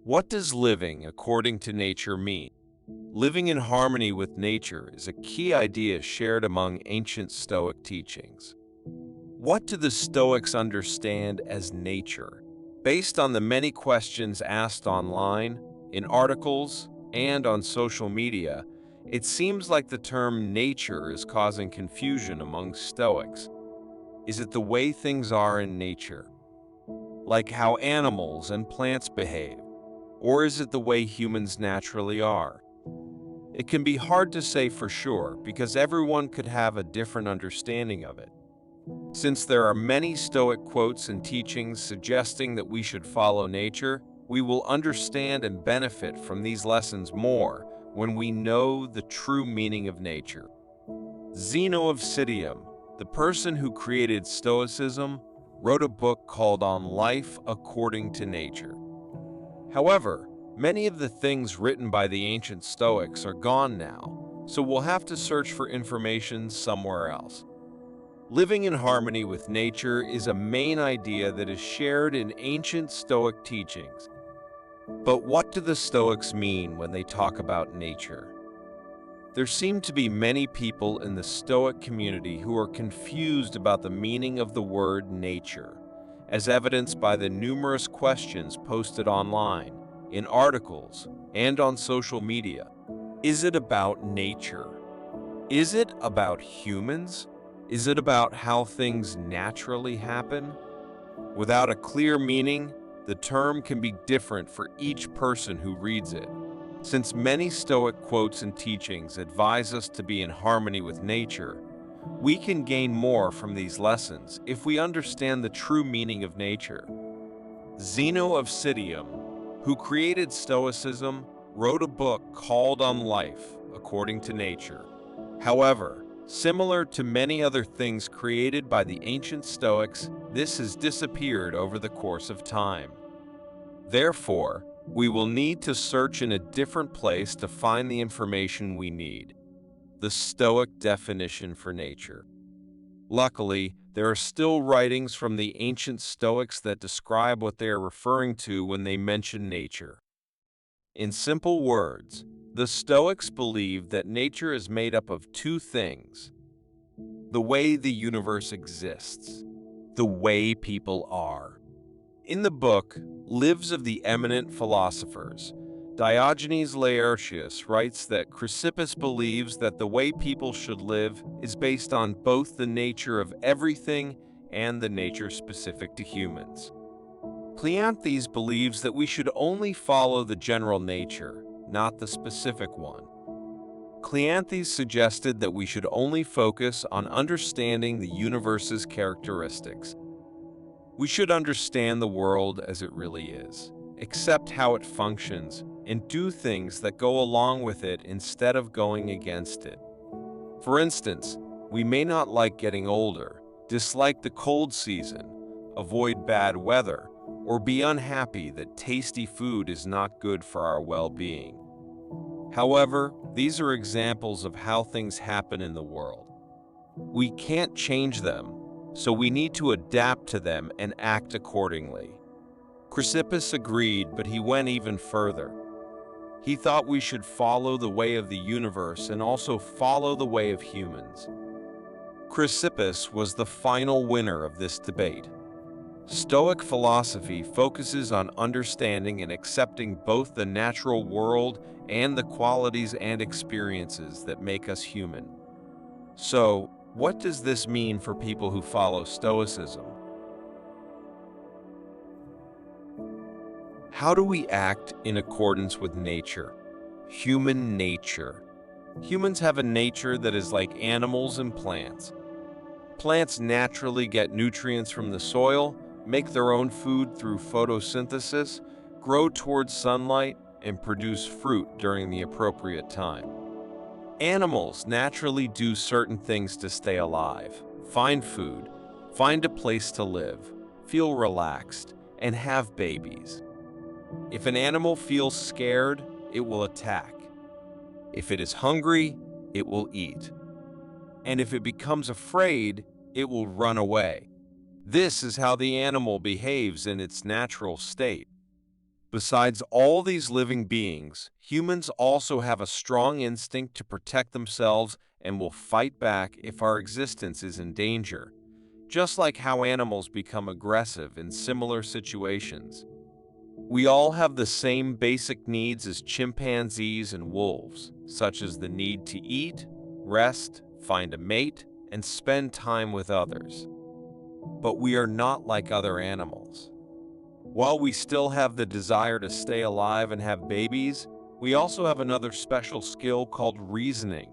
What does living according to nature mean? Living in harmony with nature is a key idea shared among ancient Stoic teachings. What do the Stoics understand as nature? Based on the many questions asked online, in articles, and on social media, it seems like the term nature is causing confusion among Stoics. Is it the way things are in nature, like how animals and plants behave? Or is it the way humans naturally are? It can be hard to say for sure because everyone could have a different understanding of it. Since there are many Stoic quotes and teachings suggesting that we should follow nature, we will understand and benefit from these lessons more when we know the true meaning of nature. Zeno of Citium, the person who created Stoicism, wrote a book called On Life According to Nature. However, many of the things written by the ancient Stoics are gone now, so we'll have to search for information somewhere else. Living in harmony with nature is a main idea that is shared in ancient Stoic teachings. But what do the Stoics mean when they talk about nature? There seem to be many people in the Stoic community who are confused about the meaning of the word nature, as evidenced by the numerous questions posted online, in articles, and on social media. Is it about nature? Is it about humans? Is it about how things naturally happen? Without a clear meaning, the term can be different for each person who reads it. Since many Stoic quotes and teachings advise us to be in harmony with nature, we can gain more from these lessons if we understand the true meaning of nature. Zeno of Citium, who created Stoicism, wrote a book called On Life According to Nature. However, similar to many other things created by the ancient Stoics, this has disappeared over the course of time. Therefore, we will need to search in a different place to find the information we need. The Stoic definition for nature. Luckily, there are still writings from the ancient Stoics that describe what they are referring to when they mention nature. In simple words, the Stoics believe that nature is made up of two things: the way the universe exists, the way people are. In the book, Lives of the Eminent Philosophers, Diogenes Laertius writes that Chrysippus believes that the way people should live is based on both the nature of everything and the nature specific to humans. Cleanthes believes that we should only follow the general nature, not the specific one. Cleanthes suggested that we should only focus on understanding the universe's characteristics. We should understand the world as it really is, accept how it functions, and do things that go along with it instead of going against it. For instance, we may not like getting older, dislike the cold season, avoid bad weather, or be unhappy that tasty food is not good for our well-being. However, these are examples of how things happen in the world. We can't change them, so we need to adapt to them and act accordingly. Chrysippus agreed, but he went even further. He thought we should follow the way of the universe and also follow the way of humans. Chrysippus was the final winner of this debate. Stoic philosophy focuses on understanding and accepting both the natural world and the qualities and experiences that make us human. So, what does this mean for people who follow Stoicism? How do we act in accordance with nature? Human nature. Humans have a nature that is like animals and plants. Plants naturally get nutrients from the soil, make their own food through photosynthesis, grow towards sunlight, and produce fruit during the appropriate time. Animals naturally do certain things to stay alive: find food, find a place to live, feel relaxed, and have babies. If an animal feels scared, it will attack. If it is hungry, it will eat. And if it becomes afraid, it will run away. This is how the animal behaves in its natural state. Besides all these living beings, humans also have a strong instinct to protect themselves and will fight back if our existence is in danger, just like how animals become aggressive in similar situations. We all have the same basic needs as chimpanzees and wolves, such as the need to eat, rest, find a mate, and spend time with others. But we are not like other animals. While we still have the desire to stay alive and have babies, we also have another special skill called reasoning.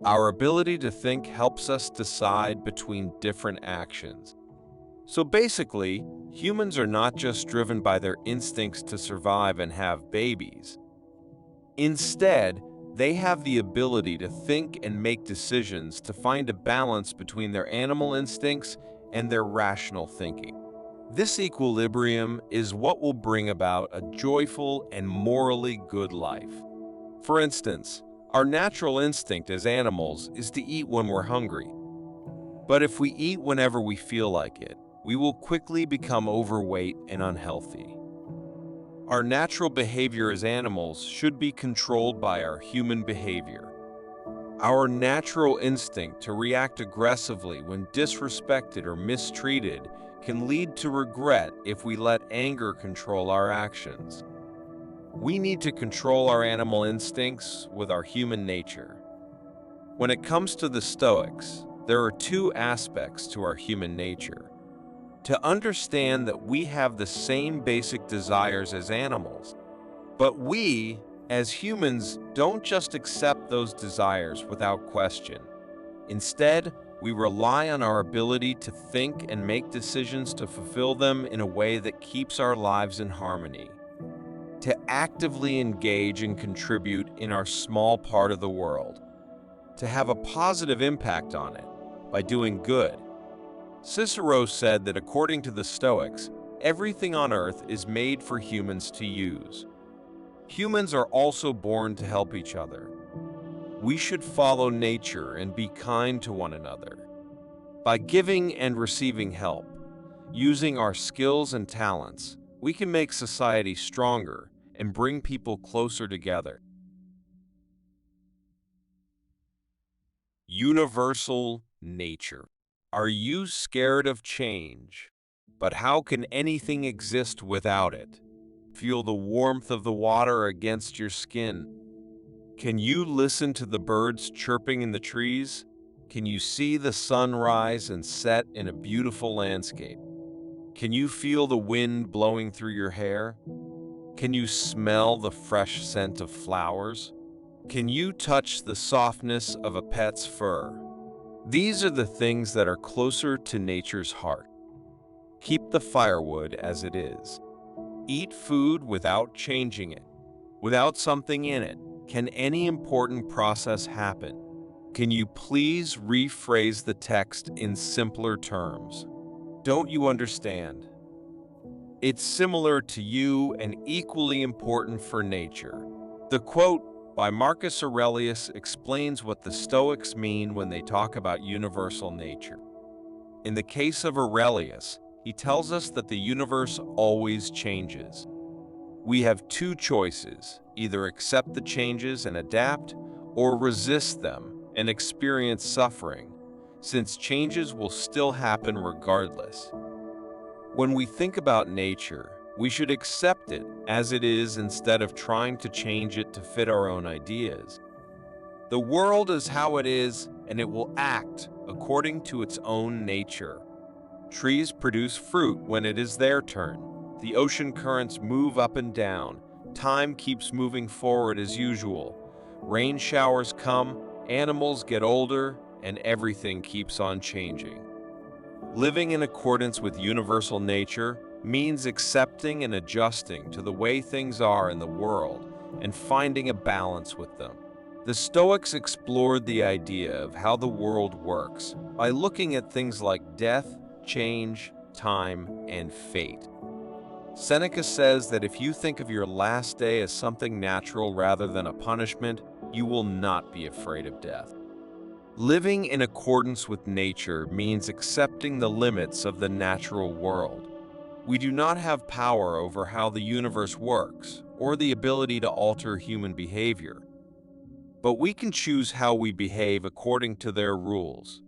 Our ability to think helps us decide between different actions. So basically, humans are not just driven by their instincts to survive and have babies. Instead, they have the ability to think and make decisions to find a balance between their animal instincts and their rational thinking. This equilibrium is what will bring about a joyful and morally good life. For instance, our natural instinct as animals is to eat when we're hungry. But if we eat whenever we feel like it, we will quickly become overweight and unhealthy. Our natural behavior as animals should be controlled by our human behavior. Our natural instinct to react aggressively when disrespected or mistreated can lead to regret if we let anger control our actions. We need to control our animal instincts with our human nature. When it comes to the Stoics, there are two aspects to our human nature. To understand that we have the same basic desires as animals, but we, as humans, don't just accept those desires without question. Instead, we rely on our ability to think and make decisions to fulfill them in a way that keeps our lives in harmony. To actively engage and contribute in our small part of the world. To have a positive impact on it by doing good. Cicero said that according to the Stoics, everything on earth is made for humans to use. Humans are also born to help each other. We should follow nature and be kind to one another. By giving and receiving help, using our skills and talents, we can make society stronger and bring people closer together. Universal nature. Are you scared of change? But how can anything exist without it? Feel the warmth of the water against your skin. Can you listen to the birds chirping in the trees? Can you see the sun rise and set in a beautiful landscape? Can you feel the wind blowing through your hair? Can you smell the fresh scent of flowers? Can you touch the softness of a pet's fur? These are the things that are closer to nature's heart. Keep the firewood as it is. Eat food without changing it. Without something in it, can any important process happen? Can you please rephrase the text in simpler terms? Don't you understand? It's similar to you and equally important for nature. The quote by Marcus Aurelius explains what the Stoics mean when they talk about universal nature. In the case of Aurelius, he tells us that the universe always changes. We have two choices, either accept the changes and adapt, or resist them and experience suffering, since changes will still happen regardless. When we think about nature, we should accept it as it is instead of trying to change it to fit our own ideas. The world is how it is, and it will act according to its own nature. Trees produce fruit when it is their turn. The ocean currents move up and down. Time keeps moving forward as usual. Rain showers come, animals get older, and everything keeps on changing. Living in accordance with universal nature means accepting and adjusting to the way things are in the world and finding a balance with them. The Stoics explored the idea of how the world works by looking at things like death, change, time, and fate. Seneca says that if you think of your last day as something natural rather than a punishment, you will not be afraid of death. Living in accordance with nature means accepting the limits of the natural world. We do not have power over how the universe works or the ability to alter human behavior, but we can choose how we behave according to their rules.